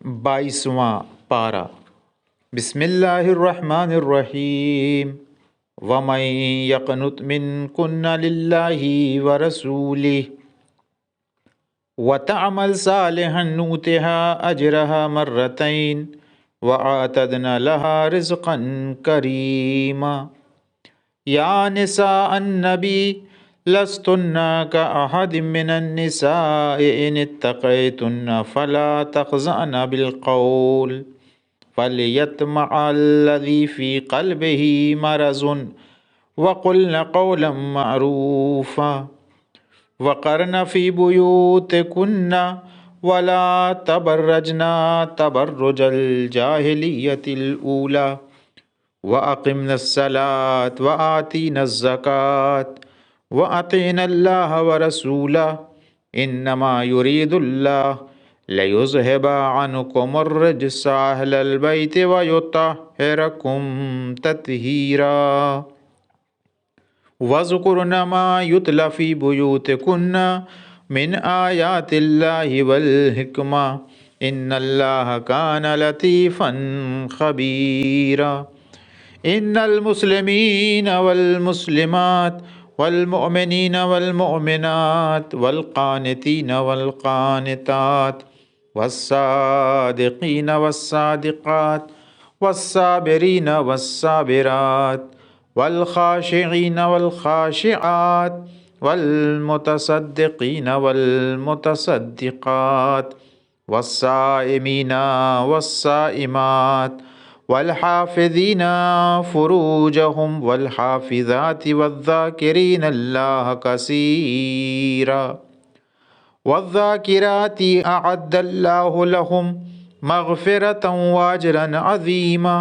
22واں پارہ۔ بسم اللہ الرحمن الرحیم۔ وَمَن يَقْنُتْ مِنكُنَّ لِلَّهِ وَرَسُولِهِ وَتَعْمَلْ صَالِحًا نُؤْتِهَا أَجْرَهَا مَرَّتَيْنِ وَأَعْتَدْنَا لَهَا رِزْقًا كَرِيمًا۔ یا نساء النبی لستن كأحد من النساء إن اتقيتن فلا تخضعن بالقول فليطمع الذي في قلبه مرض وقلن قولا معروفا وقرن في بيوتكن ولا تبرجن تبرج الجاهلية الأولى وَأَقِمْنَا الصَّلَاةَ وَآتِينَا الزَّكَاةَ وَأَطِعْنَا اللَّهَ وَرَسُولَهُ إِنَّمَا يُرِيدُ اللَّهُ لِيُذْهِبَ عَنْكُمُ الرِّجْسَ أَهْلَ الْبَيْتِ وَيُطَهِّرَكُمْ تَطْهِيرًا۔ وَاذْكُرْنَ مَا يُتْلَى فِي بُيُوتِكُنَّ مِنْ آيَاتِ اللَّهِ وَالْحِكْمَةِ إِنَّ اللَّهَ كَانَ لَطِيفًا خَبِيرًا۔ ان المسلمین والمسلمات والمؤمنین والمؤمنات والقانتین والقانتات والصادقین والصادقات والصابرین والصابرات والخاشعین والخاشعات والمتصدقین والمتصدقات والصائمین والصائمات والحافظین فروجهم والحافظات والذاکرین اللہ کثیرا والذاکرات اعد اللہ لهم مغفرۃ واجرا عظیما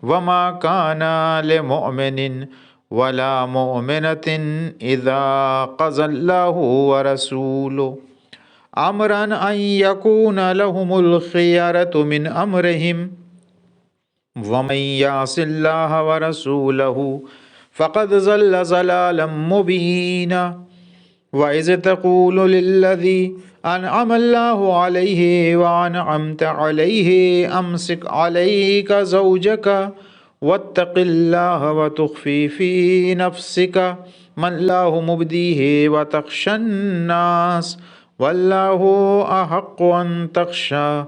وما کان لمؤمن ولا مؤمنۃ اذا قضى اللہ ورسولہ امرا ان یکون لهم الخیرۃ من امرهم وَمَن يَعْصِ اللَّهَ وَرَسُولَهُ فَقَدْ ضَلَّ ضَلَالًا مُبِينًا۔ وَإِذْ تَقُولُ لِلَّذِي أَنْعَمَ اللَّهُ عَلَيْهِ وَأَنْعَمْتَ عَلَيْهِ أَمْسِكْ عَلَيْكَ زَوْجَكَ وَاتَّقِ اللَّهَ وَتُخْفِي فِي نَفْسِكَ مَا اللَّهُ مُبْدِيهِ وَتَخْشَى النَّاسَ وَاللَّهُ أَحَقُّ أَن تَخْشَاهُ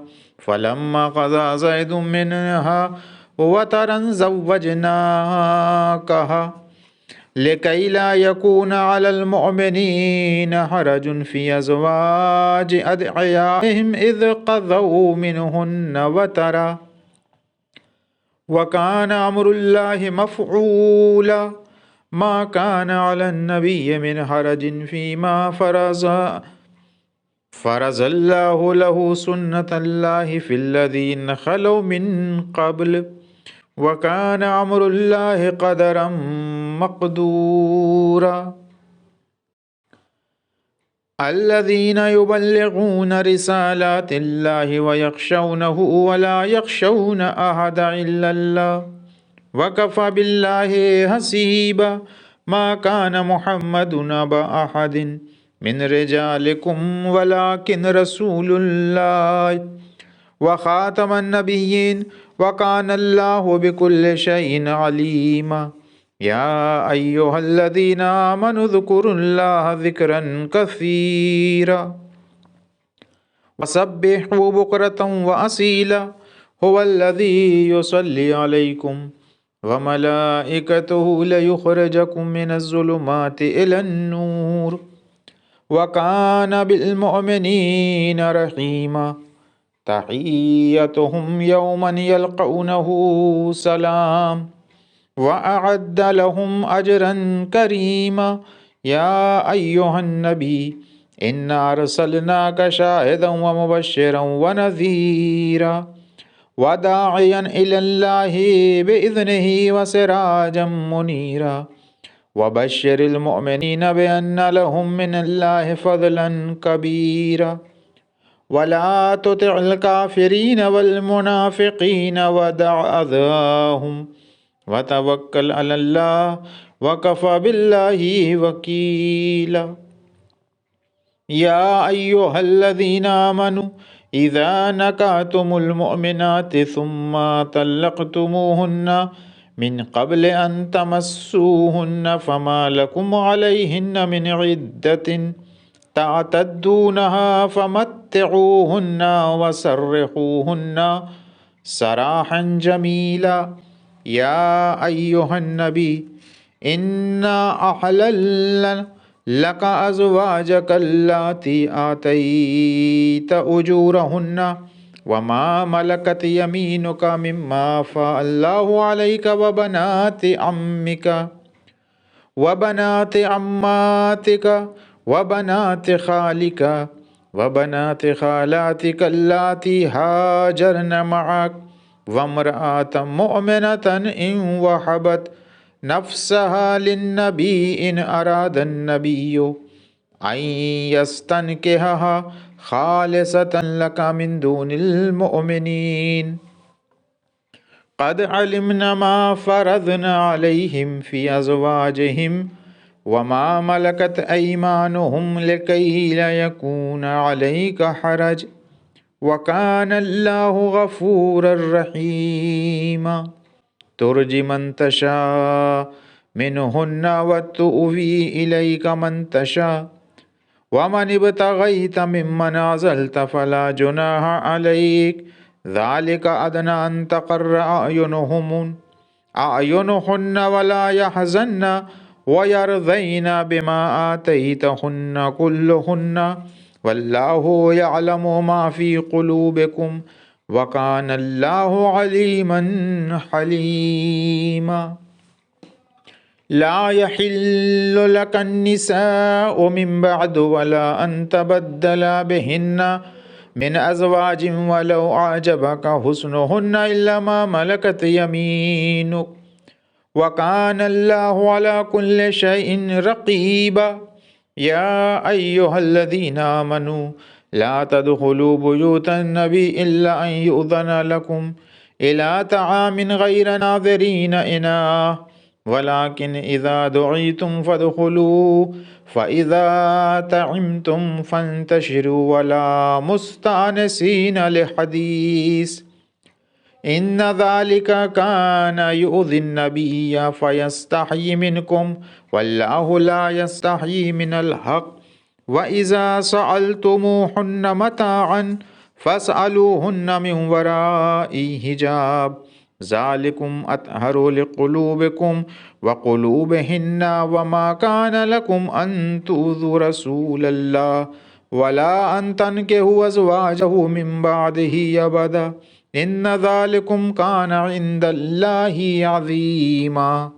فَلَمَّا قَضَى زَيْدٌ مِنْهَا وَطَرًا زَوَّجْنَاكَهَا لِكَيْ لَا يَكُونَ عَلَى الْمُؤْمِنِينَ حَرَجٌ فِي أَزْوَاجِ أَدْعِيَائِهِمْ إِذْ قَضَوْا مِنْهُنَّ وَطَرًا وَكَانَ أَمْرُ اللَّهِ مَفْعُولًا مَا كَانَ عَلَى النَّبِيِّ مِنْ حَرَجٍ فِيمَا فرض اللہ لہ سنة اللہ فی الذین خلوا من قبل وکان امر اللہ قدرا مقدورا۔ الذین یبلغون رسالات اللہ ویخشونہ ولا یخشون احدا الا اللہ وکفی باللہ حسیبا۔ ما کان محمد ابا احد من رجالکم ولکن رسول اللہ وخاتم النبیین وکان اللہ بکل شیء علیما۔ یا ایہا الذین آمنوا اذکروا اللہ ذکرا کثیرا وسبحوا بکرۃ واصیلا هو الذی یصلی علیکم وملائکتہ لیخرجکم من الظلمات الی النور وَكَانَ بِالْمُؤْمِنِينَ رَحِيمًا۔ تَحِيَّتُهُمْ يَوْمًا يَلْقَوْنَهُ سَلَامٌ وَأَعَدَّ لَهُمْ أَجْرًا كَرِيمًا۔ يَا أَيُّهَا النَّبِيُّ إِنَّا أَرْسَلْنَاكَ شَاهِدًا وَمُبَشِّرًا وَنَذِيرًا وَدَاعِيًا إِلَى اللَّهِ بِإِذْنِهِ وَسِرَاجًا مُنِيرًا وبشر المؤمنین بأن لهم من اللہ فضلا کبیرا ولا تطع الکافرین والمنافقین ودع اذاهم وتوکل علی اللہ وکفی باللہ وکیلا۔ یا ایہا الذین آمنوا إذا نكحتم المؤمنات ثم طلقتموهن من قبل أن تمسوهن فما لكم عليهن من عدة تعتدونها فمتعوهن وسرحوهن سراحا جميلا. يا أيها النبي إنا أحللنا لك أزواجك اللاتي آتيت أجورهن وما ملكت يمينك مما أفاء الله عليك وبنات عمك وبنات عماتك وبنات خالك وبنات خالاتك اللاتي هاجرن معك وامرأة مؤمنة إن وهبت نفسها للنبي إن أراد النبي أن يستنكحها خالصة لك من دون المؤمنين. قد علمنا ما فرضنا عليهم في أزواجهم وما ملكت أيمانهم لكي لا يكون عليك حرج وكان الله غفورا رحيما. ترجي من تشاء منهن وتؤوي إليك من تشاء ومن ابتغيت ممن عزلت فلا جناح عليك ذلك أدنى أن تقر أعينهن ولا يحزن ويرضين بما آتيتهن كلهن والله يعلم ما في قلوبكم وكان الله عليما حليما. لا يحل لك النساء من بعد ولا أن تبدل بهن من أزواج ولو أعجبك حسنهن إلا ما ملكت يمينك وكان الله على كل شيء رقيبا. يا أيها الذين آمنوا لا تدخلوا بيوت النبي إلا أن يؤذن لكم إلى طعام غير ناظرين إناه ولكن إذا دعيتم فادخلوا فإذا طعمتم فانتشروا ولا مستأنسين لحديث إن ذلك كان يؤذي النبي فيستحيي منكم والله لا يستحيي من الحق. وإذا سألتموهن متاعا فاسألوهن من وراء حجاب ذلكم أطهر لقلوبكم وقلوبهن وما كان لكم أن تؤذوا رسول الله ولا أن تنكحوا أزواجه من بعده أبدا إن ذلكم كان عند الله عظيما.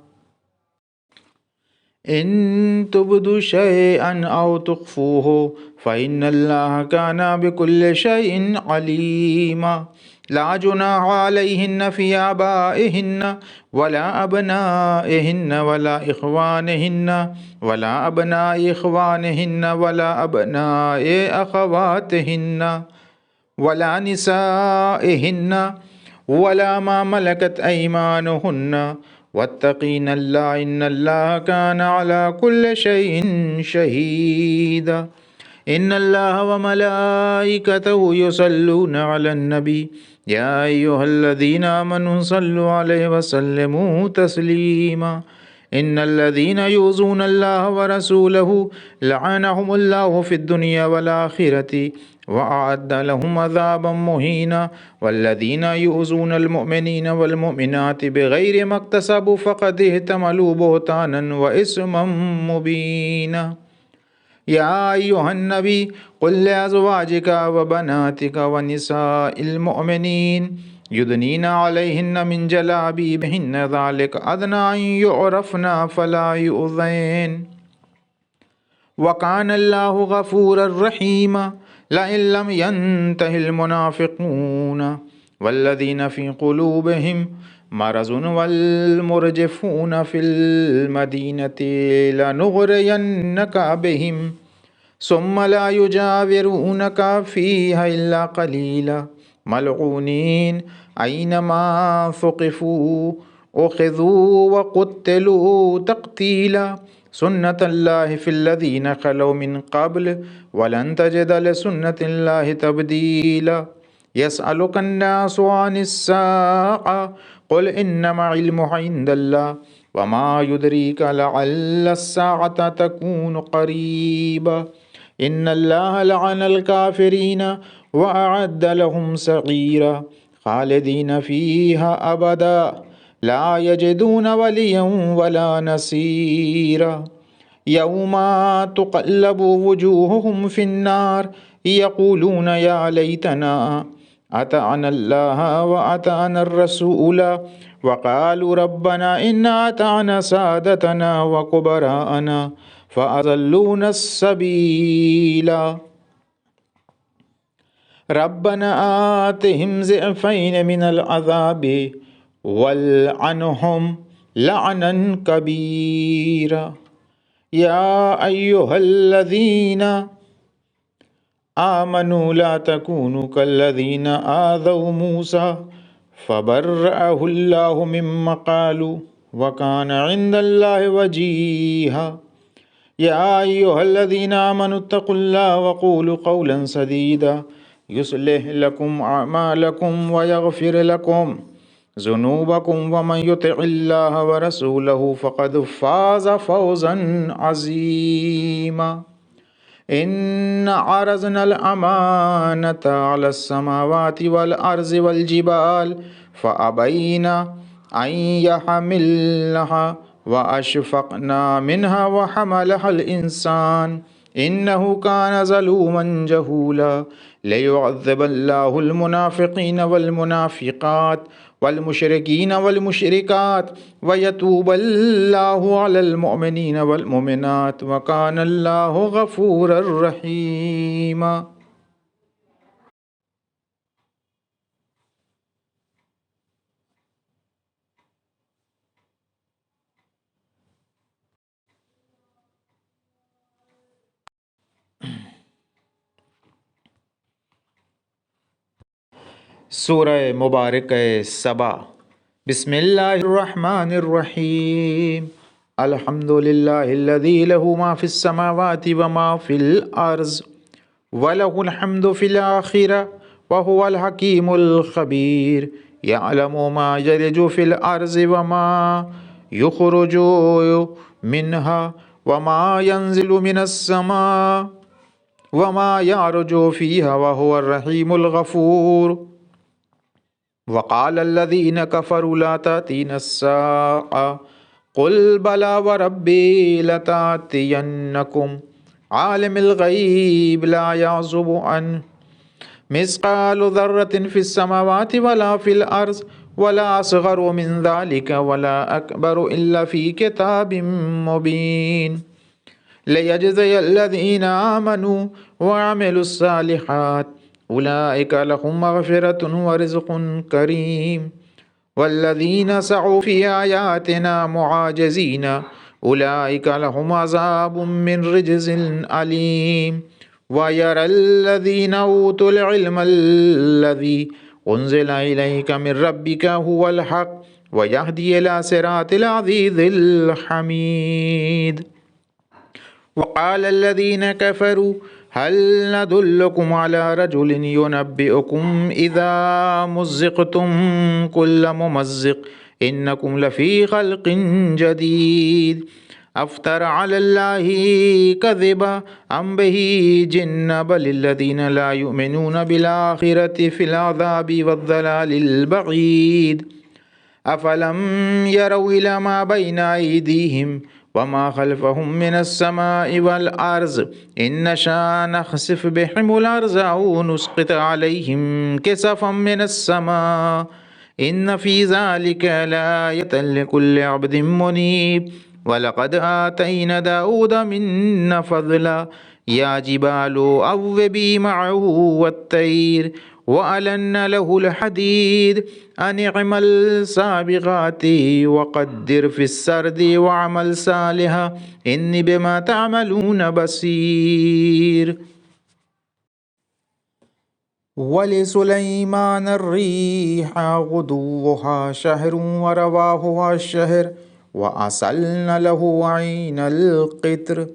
إن تبدوا شيئا أو تخفوه فإن الله كان بكل شيء عليما. لا جناح عليهن في آبائهن ولا أبنائهن ولا إخوانهن ولا أبناء إخوانهن ولا أبناء أخواتهن ولا نسائهن ولا ما ملكت أيمانهن واتقين الله إن الله كان على كل شيء شهيدا. إن الله وملائكته يصلون على النبي يا أيها الذين آمنوا صلوا عليه وسلموا تسليما. إن الذين يؤذون الله ورسوله لعنهم الله في الدنيا والآخرة وأعد لهم عذابا مهينا. والذين يؤذون المؤمنين والمؤمنات بغير ما اكتسبوا فقد احتملوا بهتانا وإثما مبينا. يا أيها النبي قل لأزواجك وبناتك ونساء المؤمنين يدنين عليهن من جلابيبهن ذلك أدنى أن يعرفن فلا يؤذين وكان الله غفورا رحيما. لئن لم ينته المنافقون والذين في قلوبهم مرض والمرجفون في المدينة لنغرينك بهم ثم لا يجاورونك فيها إلا قليلا ملعونين أينما ثقفوا أخذوا وقتلوا تقتيلا سنة الله في الذين خلوا من قبل ولن تجد لسنة الله تبديلا يسألك الناس عن الساعة قل إنما علمها عند الله وما يدريك لعل الساعة تكون قريبا إن الله لعن الكافرين وأعد لهم سعيرا خالدين فيها أبدا لا يجدون وليا ولا نصيرا يوم تقلب وجوههم في النار يقولون يا ليتنا أطعنا الله وأطعنا الرسول وقالوا ربنا إنا أطعنا سادتنا وكبراءنا فأضلونا السبيلا ربنا آتهم ضعفين من العذاب والعنهم لعنا كبيرا يا أيها الذين آمنوا لا تكونوا كالذين آذوا موسى فبرأه الله مما قالوا وكان عند الله وجيها يا أيها الذين آمنوا اتقوا الله وقولوا قولا سديدا يصلح لكم أعمالكم ويغفر لكم ذنوبكم ومن يطع الله ورسوله فقد فاز فوزا عظيما إن عرضنا الأمانة على السماوات والأرض والجبال فأبين أن يحملنها وأشفقنا منها وحملها الإنسان إنه كان ظلوما جهولا ليعذب الله المنافقين والمنافقات والمشركين والمشركات ويتوب الله على المؤمنين والمؤمنات وكان الله غفورا رحيما سورہ مبارک سبا بسم اللہ الرحمن الرحیم الحمد للہ الذی لہ ما فی السماوات وما فی الارض ولہ الحمد فی الآخرہ وہو الحکیم الخبیر یعلم ما یلج فی الارض وما یخرج منہا وما ینزل من السماء وما یعرج فیہا وہو الرحیم الغفور وقال الذين كفروا لا تأتينا الساعة قل بلى وربي لتأتينكم عالم الغيب لا يعزب عنه مثقال ذرة في السماوات ولا في الأرض ولا أصغر من ذلك ولا أكبر إلا في كتاب مبين ليجزي الذين آمنوا وعملوا الصالحات أولئك لهم مغفرة ورزق كريم والذين سعوا في آياتنا معاجزين أولئك لهم عذاب من رجز أليم ويرى الذين أوتوا العلم الذي أنزل إليك من ربك هو الحق ويهدي إلى صراط العزيز الحميد وقال الذين كفروا هل ندلكم على رجل ينبئكم إذا مزقتم كل ممزق إنكم لفي خلق جديد أفتر على الله كذبا أم به جنة بل الذين لا يؤمنون بالآخرة في العذاب والضلال البعيد أفلم يروا إلى ما بين أيديهم وما خلفهم من السماء والأرض إن نشأ نخسف بهم الأرض أو نسقط عليهم كسفا من السماء إن في ذلك لآية لكل عبد منيب ولقد آتينا داود منا فضلا يا جبال أوبي معه والطير وألنا له الحديد أن اعمل سابغات وقدر في السرد وعمل صالحا إني بما تعملون بصير ولسليمان الريح غدوها شهر ورواحها شهر وأصلن له عين القطر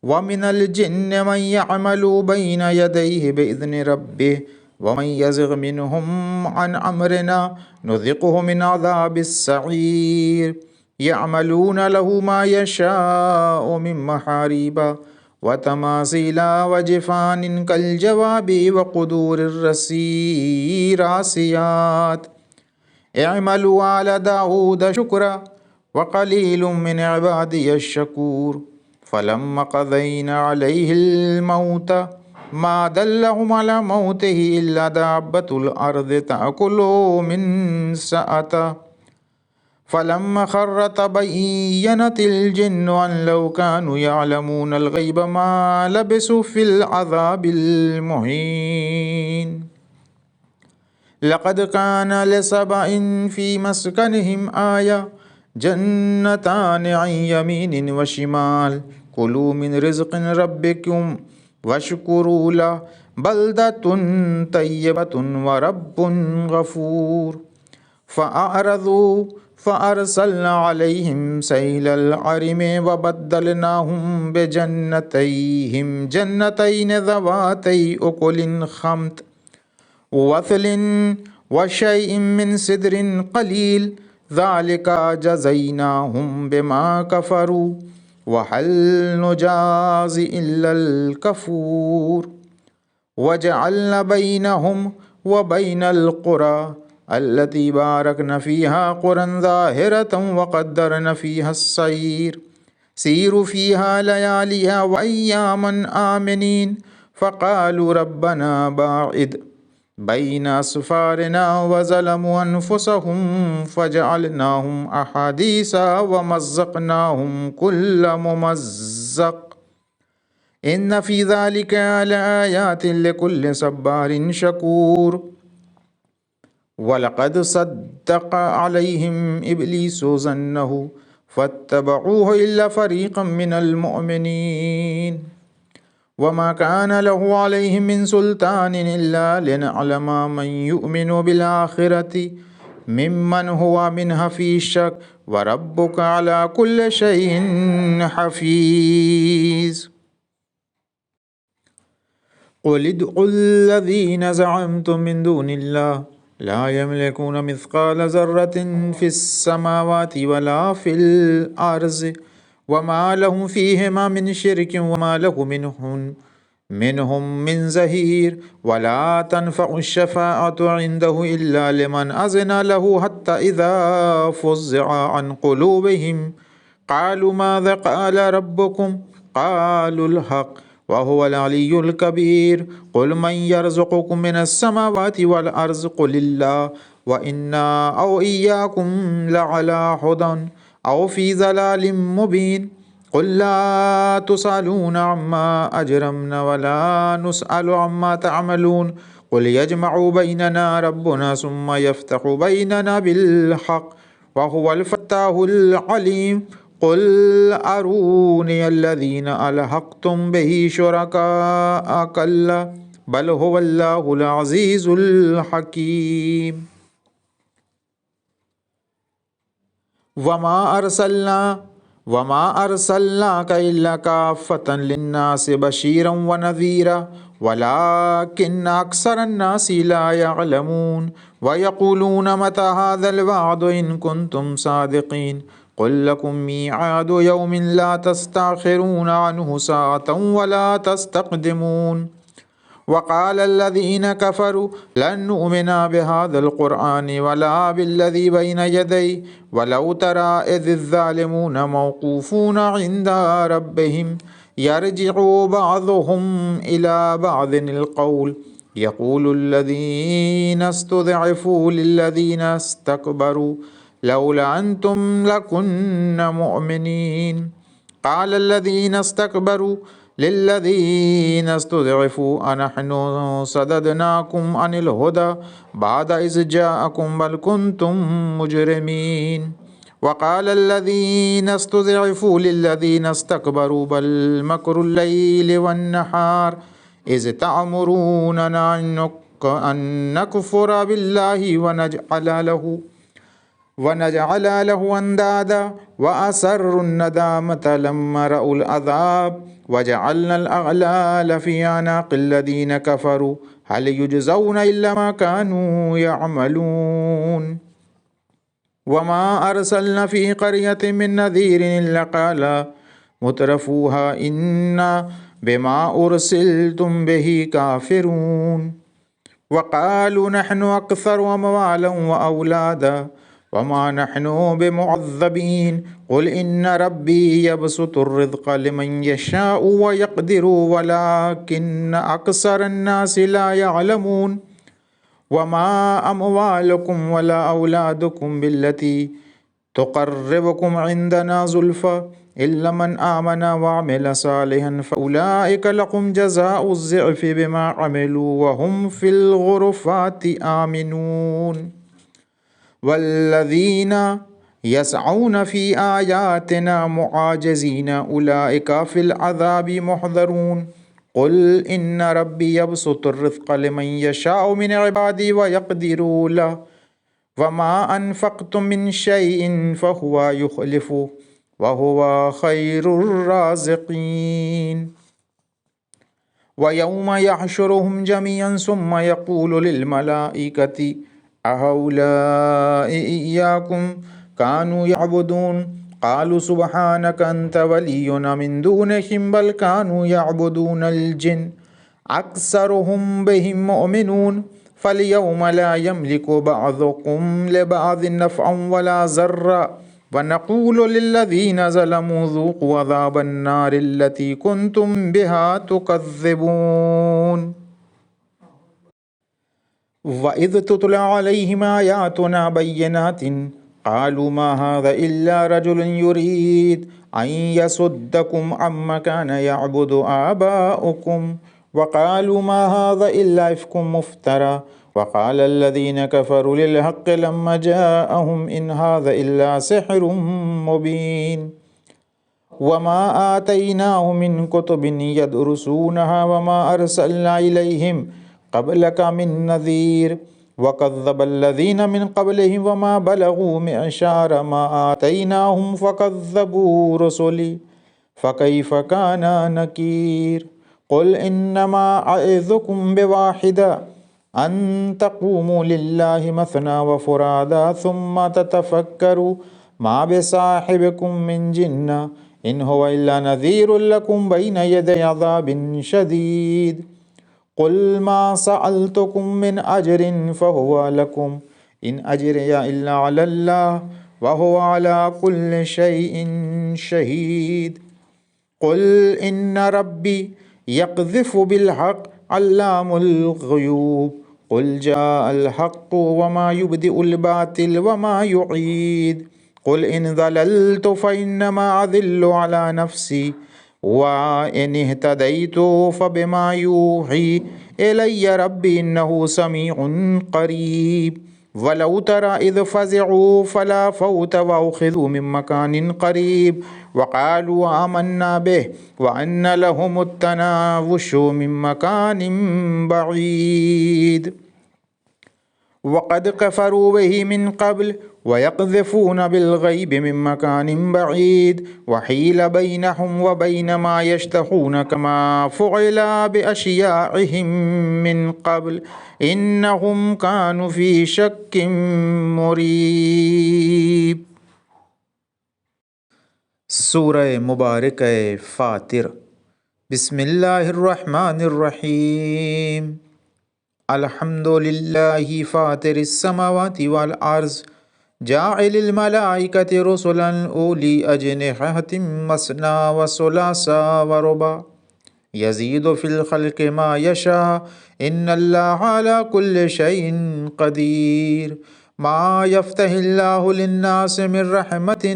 ومن الجن من يعمل بين يديه بإذن ربه ومن يزغ منهم عن أمرنا نذقه من عذاب السعير يعملون له ما يشاء من محاريب وتماثيل وجفان كالجواب وقدور الرسي راسيات اعملوا على داود شكرا وقليل من عبادي الشكور فلما قضينا عليه الموت ما دلهم على موته إلا دابة الأرض تأكل من سأته فلما خر تبينت الجن أن لو كانوا يعلمون الغيب ما لبثوا في العذاب المهين لقد كان لسبأ في مسكنهم آية جنتان عن يمين وشمال كلوا من رزق ربكم واشكروا له بلدة طيبة ورب غفور فأعرضوا فأرسلنا عليهم سيل العرم وبدلناهم بجنتيهم جنتين ذواتي أكل خمط ووثل وشيء من سدر قليل ذلك جزيناهم بما كفروا وهل نجازي إلا الكفور وجعلنا بينهم وبين القرى التي باركنا فيها قرى ظاهرة وقدرنا فيها السير سيروا فيها لياليها وأياما آمنين فقالوا ربنا باعد بين أسفارنا وظلموا أنفسهم فجعلناهم أحاديث ومزقناهم كل ممزق إن في ذلك لآيات لكل صبار شكور ولقد صدق عليهم إبليس ظنه فاتبعوه إلا فريقا من المؤمنين وما كان له عليهم من سلطان إلا لنعلم من يؤمن بالآخرة ممن هو منها في شك وربك على كل شيء حفيظ قل ادعوا الذين زعمتم من دون الله لا يملكون مثقال ذرة في السماوات ولا في الأرض وما لهم فيهما من شرك وما له منهم من زهير ولا تنفع الشفاعة عنده إلا لمن أذن له حتى إذا فزع عن قلوبهم قالوا ماذا قال ربكم قالوا الحق وهو العلي الكبير قل من يرزقكم من السماوات والأرض قل الله وإنا أو إياكم لعلى هدى أو في ضلال مبين قل لا تسألون عما أجرمنا ولا نسأل عما تعملون قل يجمع بيننا ربنا ثم يفتح بيننا بالحق وهو الفتاح العليم قل أروني الذين ألحقتم به شركاء كلا بل هو الله العزيز الحكيم وما أرسلناك إلا كافة للناس بشيرا ونذيرا ولكن أكثر الناس لا يعلمون ويقولون متى هذا الوعد إن كنتم صادقين قل لكم ميعاد يوم لا تستأخرون عنه ساعة ولا تستقدمون وقال الذين كفروا لن نؤمن بهذا القرآن ولا بالذي بين يديه ولو ترى إذ الظالمون موقوفون عند ربهم يرجع بعضهم إلى بعض القول يقول الذين استضعفوا للذين استكبروا لولا أنتم لكنا مؤمنين قال الذين استكبروا للذين استضعفوا أنحن صددناكم عن الهدى بعد إذ جاءكم بل كنتم مجرمين وقال الذين استضعفوا للذين استكبروا بل مكر الليل والنهار إذ تأمروننا أن نكفر بالله ونجعل له اندادا واسروا الندامة لما رأوا العذاب وجعلنا الاغلال في اعناق الذين كفروا هل يجزون الا ما كانوا يعملون وما ارسلنا في قرية من نذير الا قال مترفوها انا بما ارسلتم به كافرون وقالوا نحن اكثر اموالا واولادا وما نحن بمعذبين قل ان ربي يبسط الرزق لمن يشاء ويقدر ولكن اكثر الناس لا يعلمون وما اموالكم ولا اولادكم بالتي تقربكم عندنا زلفى إلا من آمن وعمل صالحا فأولئك لهم جزاء الضعف بما عملوا وهم في الغرفات آمنون والذين يسعون في آياتنا معاجزين أولئك في العذاب محضرون قل إن ربي يبسط الرزق لمن يشاء من عبادي ويقدر له وما أنفقتم من شيء فهو يخلفه وهو خير الرازقين ويوم يحشرهم جميعا ثم يقول للملائكة أهؤلاء إياكم كانوا يعبدون قالوا سبحانك أنت ولينا من دونهم بل كانوا يعبدون الجن أكثرهم بهم مؤمنون فاليوم لا يملك بعضكم لبعض نفعا ولا ضرا ونقول للذين ظلموا ذوقوا عذاب النار التي كنتم بها تكذبون وإذ تتلى عليهم آياتنا بينات قالوا ما هذا إلا رجل يريد أن يصدكم عما كان يعبد آباؤكم وقالوا ما هذا إلا إفك مفترى وقال الذين كفروا للحق لما جاءهم إن هذا إلا سحر مبين وما آتيناهم من كتب يدرسونها وما أرسلنا إليهم قبلك من نذير وكذب الذين من قبلهم وما بلغوا معشار ما آتيناهم فكذبوا رسلي فكيف كان نكير قل إنما أعظكم بواحدة أن تقوموا لله مثنى وفرادا ثم تتفكروا ما بصاحبكم من جنة إن هو إلا نذير لكم بين يدي عذاب شديد قل ما سألتكم من أجر فهو لكم إن أجري إلا على الله وهو على كل شيء شهيد قل إن ربي يقذف بالحق علام الغيوب قل جاء الحق وما يبدئ الباطل وما يعيد قل إن ضللت فإنما أضل على نفسي وإن اهتديت فبما يوحي إلي ربي إنه سميع قريب ولو ترى إذ فزعوا فلا فوت وأخذوا من مكان قريب وقالوا آمنا به وأن لهم التناوش من مكان بعيد وقد كفروا به من قبل ويقذفون بالغيب من مكان بعيد وحيل بينهم وبين ما يشتهون كما فعل بأشياعهم من قبل إنهم كانوا في شك مريب. سورہ مبارک فاطر. بسم اللہ الرحمن الرحیم. الحمد للہ فاطر السماوات والارض جاعل الملائکۃ رسلا اولی اجنحۃ مثنی وثلاث ورباع یزید فی الخلق ما یشاء ان اللہ علی کل شیء قدیر. ما یفتح اللہ للناس من رحمۃ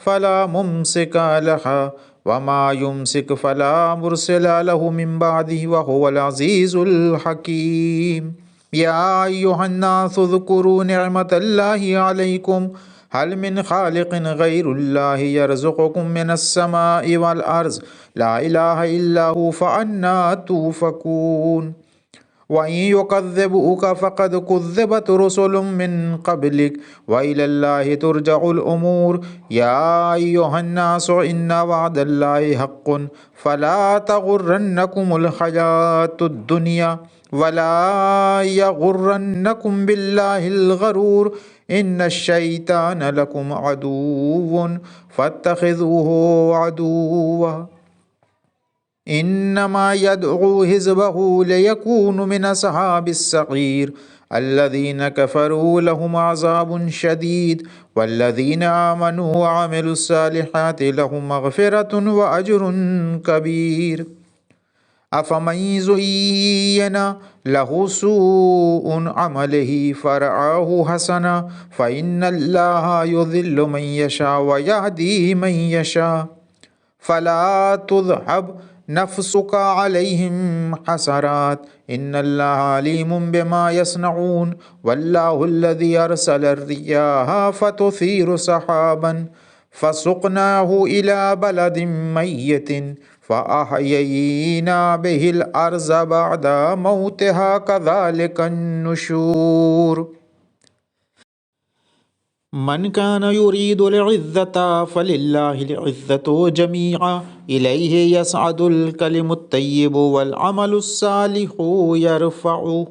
فلا ممسک لها وما يمسك فلا مرسل له من بعده وهو العزيز الحكيم. يا أيها الناس اذكروا نعمة الله عليكم هل من خالق غير الله يرزقكم من السماء والأرض لا إله إلا هو فأنى توفكون. وَإِن يُكَذِّبُوكَ فَقَدْ كُذِّبَتْ رُسُلٌ مِّن قَبْلِكَ وَإِلَى اللَّهِ تُرْجَعُ الْأُمُورُ يَا أَيُّهَا النَّاسُ إِنَّ وَعْدَ اللَّهِ حَقٌّ فَلَا تَغُرَّنَّكُمُ الْحَيَاةُ الدُّنْيَا وَلَا يَغُرَّنَّكُم بِاللَّهِ الْغَرُورُ إِنَّ الشَّيْطَانَ لَكُمْ عَدُوٌّ فَاتَّخِذُوهُ عَدُوًّا إنما يدعو حزبه ليكون من أصحاب السعير الذين كفروا لهم عذاب شديد والذين آمنوا وعملوا الصالحات لهم مغفرة وأجر كبير أفمن زين له سوء عمله فرآه حسنا فإن الله يضل من يشاء ويهدي من يشاء فلا تذهب نفسك عليهم حسرات إن الله عليم بما يصنعون والله الذي أرسل الرياح فتثير سحابا فسقناه إلى بلد ميت فأحيينا به الأرض بعد موتها كذلك النشور من كان يريد العزة فلله العزة جميعا إليه يصعد الكلم الطيب والعمل الصالح يرفعه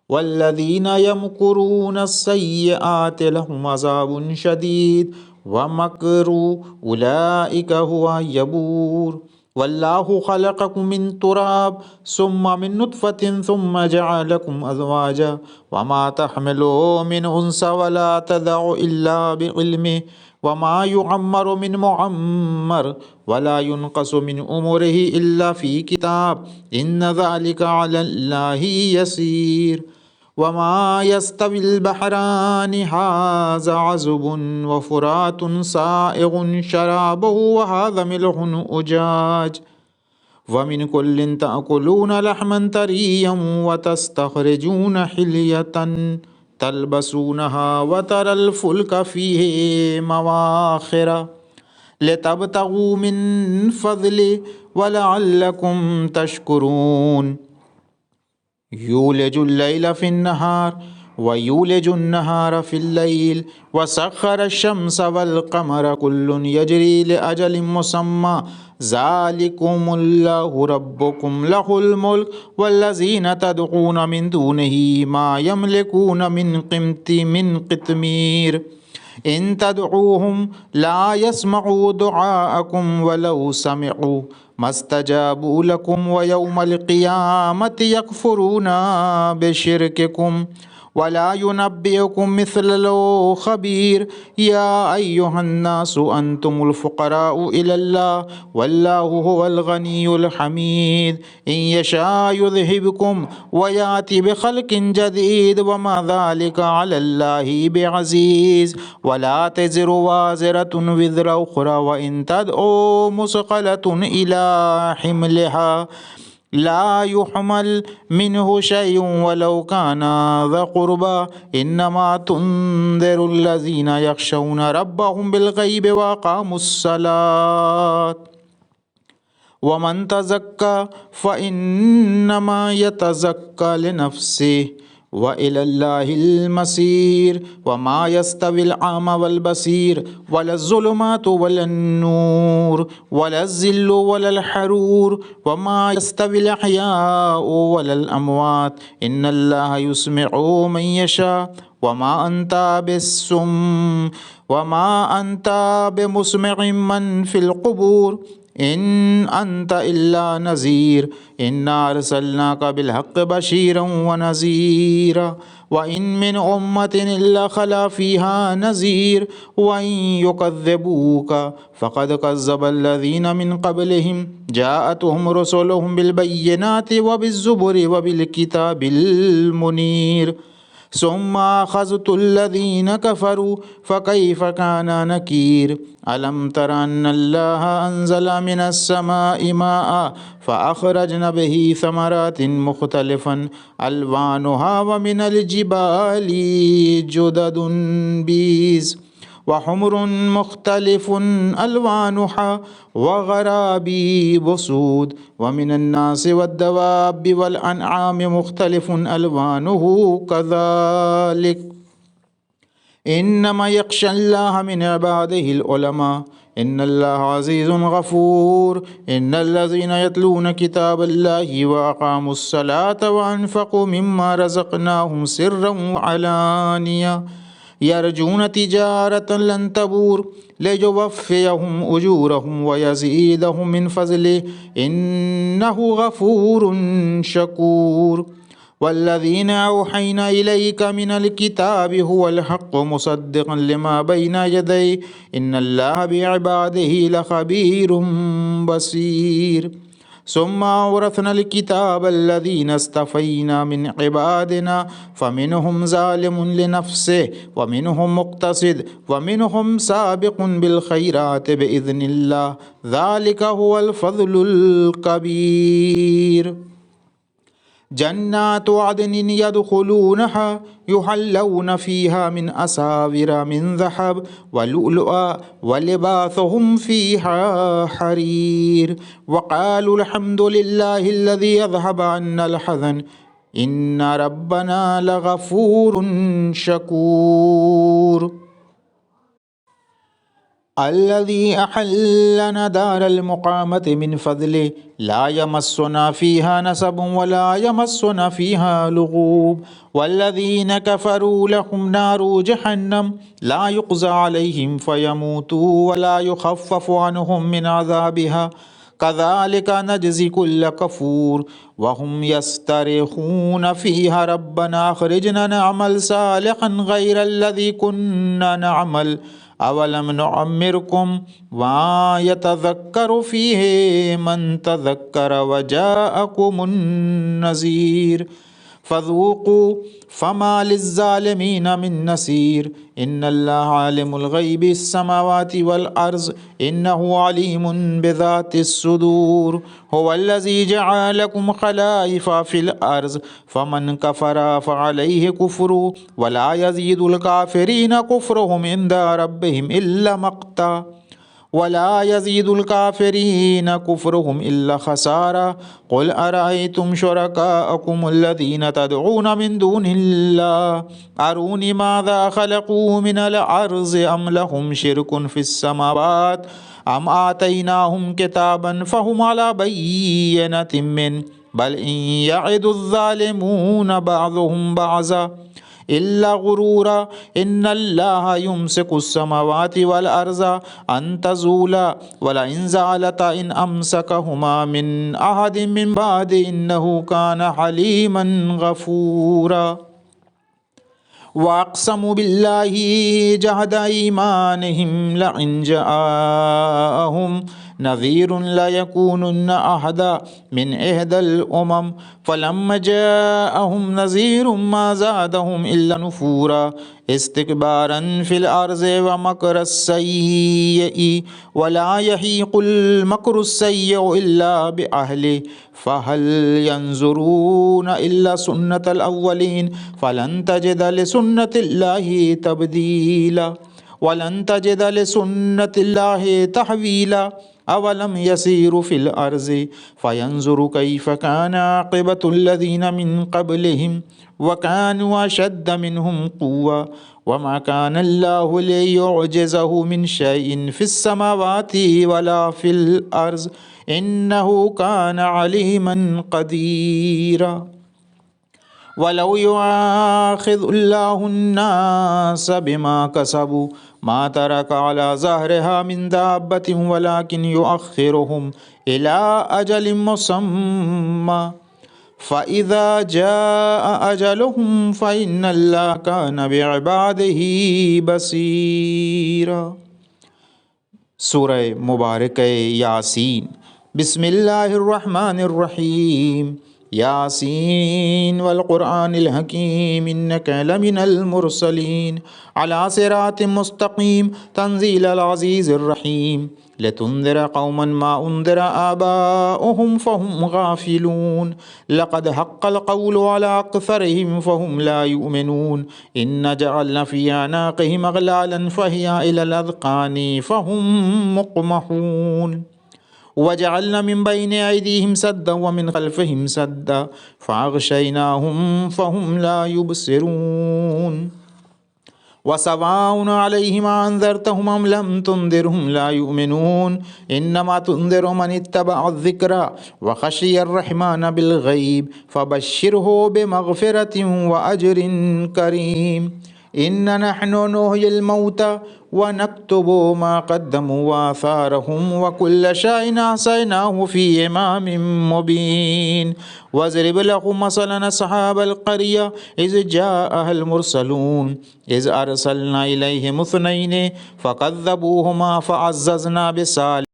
والذين يمكرون السيئات لهم عذاب شديد ومكر أولئك هو يبور والله خلقكم من تراب ثم من نطفة ثم جعلكم أزواجا وما تحمل من أنثى ولا تضع إلا بعلمه وما يعمر من معمر ولا ينقص من عمره إلا في كتاب إن ذلك على الله يسير وما يستوي البحران هذا عذب وفرات سائغ شرابه وهذا ملح أجاج ومن كل تأكلون لحما طريا وتستخرجون حلية تلبسونها وترى الفلك فيه مواخر لتبتغوا من فضله ولعلكم تشكرون يولج الليل في النهار ويولج النهار في الليل وسخر الشمس والقمر كل يجري لأجل مسمى ذلكم الله ربكم له الملك والذين تدعون من دونه ما يملكون من قطمير إن تدعوهم لا يسمعوا دعاءكم ولو سمعوا ما استجابوا لكم ويوم القيامة يكفرون بشرككم ولا ينبئكم مثل خبير يا أيها الناس أنتم الفقراء إلى الله والله هو الغني الحميد إن يشاء يذهبكم ويأتي بخلق جديد وما ذلك على الله بعزيز ولا تزر وازرة وزر أخرى وإن تدعو مثقلة إلى حملها لا يحمل منه شيء ولو كان ذا قربى إنما تنذر الذين يخشون ربهم بالغيب وأقاموا الصلاة ومن تزكى فإنما يتزكى لنفسه وإلى الله المصير وما يستوي الأعمى والبصير ولا الظلمات ولا النور ولا الظل ولا الحرور وما يستوي الأحياء ولا الأموات إن الله يسمع من يشاء وما أنت بمسمع من في القبور إن أنت إلا نذير إنا أرسلناك بالحق بشيرا ونذيرا وإن من أمة إلا خلا فيها نذير وإن يكذبوك فقد كذب الذين من قبلهم جاءتهم رسلهم بالبينات وبالزبر وبالكتاب المنير ثم أخذت الذين كفروا فكيف كان نكير ألم تر أن الله أنزل من السماء ماء فأخرجنا به ثمرات مختلفا ألوانها ومن الجبال جدد بيض وحمر مختلف ألوانها وغرابيب سود ومن الناس والدواب والأنعام مختلف ألوانه كذلك إنما يخشى الله من عباده العلماء إن الله عزيز غفور إن الذين يتلون كتاب الله وأقاموا الصلاة وأنفقوا مما رزقناهم سرا وعلانية يرجون تجارة لن تبور ليوفيهم أجورهم ويزيدهم من فضله إنه غفور شكور والذين أوحينا إليك من الكتاب هو الحق مصدقا لما بين يديه إن الله بعباده لخبير بصير ثم أورثنا الكتاب الذين اصطفينا من عبادنا فمنهم ظالم لنفسه ومنهم مقتصد ومنهم سابق بالخيرات بإذن الله ذلك هو الفضل الكبير جنات عدن يدخلونها يحلون فيها من أساور من ذهب ولؤلؤا ولباسهم فيها حرير وقالوا الحمد لله الذي يذهب عنا الحزن إن ربنا لغفور شكور الذي أحلنا دار المقامة من فضله لا يمسنا فيها نصب ولا يمسنا فيها لغوب والذين كفروا لهم نار جهنم لا يقضى عليهم فيموتوا ولا يخفف عنهم من عذابها كذلك نجزي كل كفور وهم يسترخون فيها ربنا أخرجنا نعمل صالحا غير الذي كنا نعمل أولم نعمركم ويتذكر فيه من تذكر وجاءكم النذير فذوقوا فما للظالمين من نصير إن الله عالم الغيب السماوات والأرض إنه عليم بذات الصدور هو الذي جعلكم خلائف في الأرض فمن كفر فعليه كفر ولا يزيد الكافرين كفرهم عند ربهم إلا مقتا ولا يزيد الكافرين كفرهم إلا خسارة قل أرأيتم شركاءكم الذين تدعون من دون الله أروني ماذا خلقوا من الأرض أم لهم شرك في السماوات أم آتيناهم كتابا فهم على بينة منه بل إن يعد الظالمون بعضهم بعضا إلا غرورا إن الله يمسك السماوات والأرض أن تزولا ولئن زالتا إن أمسكهما من أحد من بعد إنه كان حليما غفورا وأقسموا بالله جهد أيمانهم لئن جاءهم نذير ليكونن أحدا من إحدى الأمم فلما جاءهم نذير ما زادهم إلا نفورا استكبارا في الأرض ومكر السيء ولا يحيق المكر السيء إلا بأهله فهل ينظرون إلا سنة الأولين فلن تجد لسنة الله تبديلا ولن تجد لسنة الله تحويلا أولم يسيروا في الأرض فينظروا كيف كان عاقبة الذين من قبلهم وكانوا أشد منهم قوة وما كان الله ليعجزه من شيء في السماوات ولا في الأرض إنه كان عليما قديرا ولو يؤاخذ الله الناس بما كسبوا ما ترك على ظهرها من دابة ولكن يؤخرهم إلى أجل مسمى فإذا جاء أجلهم فإن الله كان بعباده بصيرا سورہ مبارکہ یاسین بسم اللہ الرحمن الرحیم ياسين والقرآن الحكيم إنك لمن المرسلين على صراط مستقيم تنزيل العزيز الرحيم لتنذر قوما ما أنذر آباؤهم فهم غافلون لقد حق القول على أكثرهم فهم لا يؤمنون إن جعلنا في أعناقهم أغلالا فهي إلى الأذقان فهم مقمحون وجعلنا من بين أيديهم سدا ومن خلفهم سدا فأغشيناهم فهم لا يبصرون وسواء عليهم أنذرتهم أم لم تنذرهم لا يؤمنون إنما تنذر من اتبع الذكر وخشي الرحمن بالغيب فبشره بمغفرة وأجر كريم إن نحن نحيي الموتى ونكتب ما قدموا وآثارهم وكل شيء أحصيناه في إمام مبين واضرب لهم مثلا أصحاب القرية إذ جاءها المرسلون إذ أرسلنا إليهم اثنين فكذبوهما فعززنا بثالث